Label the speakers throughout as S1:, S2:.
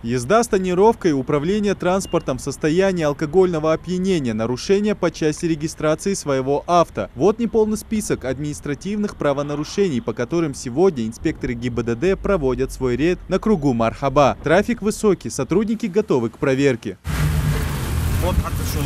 S1: Езда с тонировкой, управление транспортом в состоянии алкогольного опьянения, нарушения по части регистрации своего авто. Вот неполный список административных правонарушений, по которым сегодня инспекторы ГИБДД проводят свой рейд на кругу Мархаба. Трафик высокий, сотрудники готовы к проверке.
S2: Вот отошел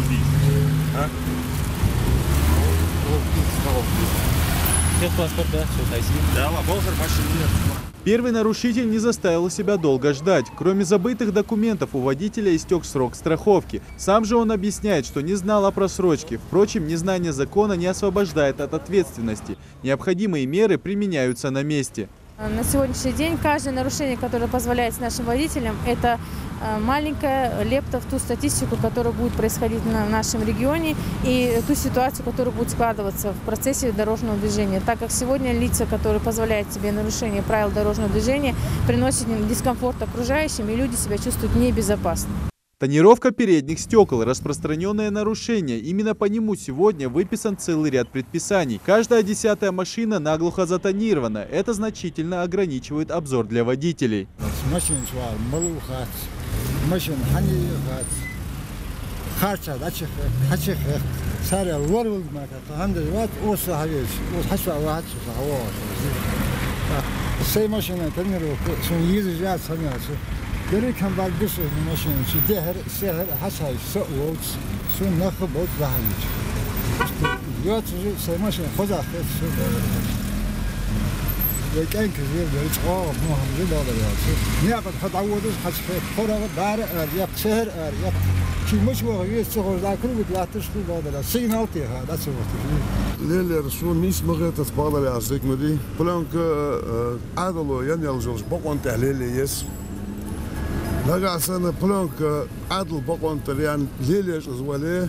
S1: Первый нарушитель не заставил себя долго ждать. Кроме забытых документов, у водителя истек срок страховки. Сам же он объясняет, что не знал о просрочке. Впрочем, незнание закона не освобождает от ответственности. Необходимые меры применяются на месте.
S3: На сегодняшний день каждое нарушение, которое позволяется нашим водителям, это маленькая лепта в ту статистику, которая будет происходить в нашем регионе, и ту ситуацию, которая будет складываться в процессе дорожного движения. Так как сегодня лица, которые позволяют себе нарушение правил дорожного движения, приносят дискомфорт окружающим, и люди себя чувствуют небезопасно.
S1: Тонировка передних стекол – распространенное нарушение. Именно по нему сегодня выписан целый ряд предписаний. Каждая 10-я машина наглухо затонирована. Это значительно ограничивает обзор для водителей.
S4: لقاسنا بلانك عدل بقون تريان ليليش أزوالي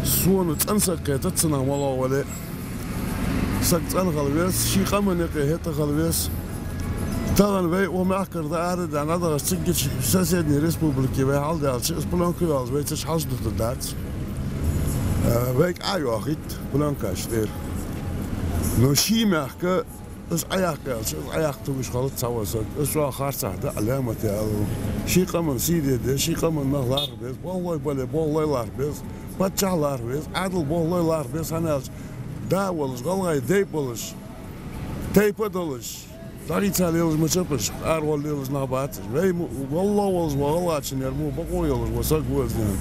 S4: سون تنسك تتصنع والله ولا سكت أنا غلبيس شي قمني هتا غلبيس تغن بي ومعكر دارد عن هذا سجل ساسيدني ريسبوبليكي بي حال دال شيء بلانك يالز بي تش حصد الدات بيك أيوة أخيت بلانك أشتير نو شي معك بس أياك توش خلط سواسك أسوا خارج هذا علامة يا شيء قمن سيدي ده شيء قمن نهار بس والله بله والله لار بس بتشعلار بس عدل والله لار بس أنا داولش غلغي ديبلش تيبدلش داريت عليهم مشبش أرول ليلش نبات والله والله عشان يرمو بقويلش وسق وزن.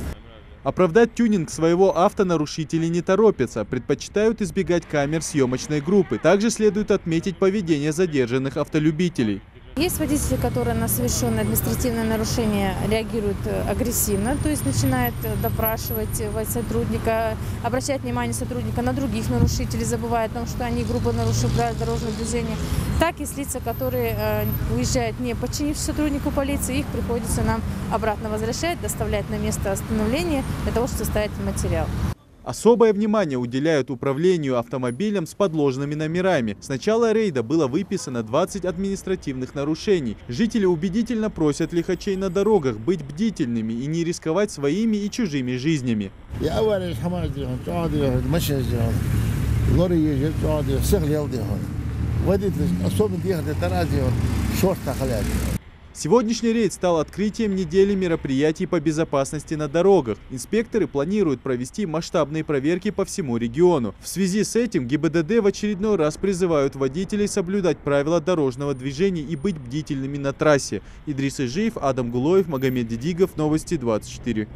S1: Оправдать тюнинг своего авто нарушители не торопятся, предпочитают избегать камер съемочной группы. Также следует отметить поведение задержанных автолюбителей.
S3: Есть водители, которые на совершенное административное нарушение реагируют агрессивно, то есть начинают допрашивать сотрудника, обращать внимание сотрудника на других нарушителей, забывая о том, что они грубо нарушили правила дорожного движения. Так и лица, которые уезжают, не подчинившись сотруднику полиции, их приходится нам обратно возвращать, доставлять на место остановления для того, чтобы составить материал.
S1: Особое внимание уделяют управлению автомобилем с подложными номерами. С начала рейда было выписано 20 административных нарушений. Жители убедительно просят лихачей на дорогах быть бдительными и не рисковать своими и чужими жизнями. Сегодняшний рейд стал открытием недели мероприятий по безопасности на дорогах. Инспекторы планируют провести масштабные проверки по всему региону. В связи с этим ГИБДД в очередной раз призывают водителей соблюдать правила дорожного движения и быть бдительными на трассе. Идрис Ижиев, Адам Гулоев, Магомед Дидигов, Новости 24.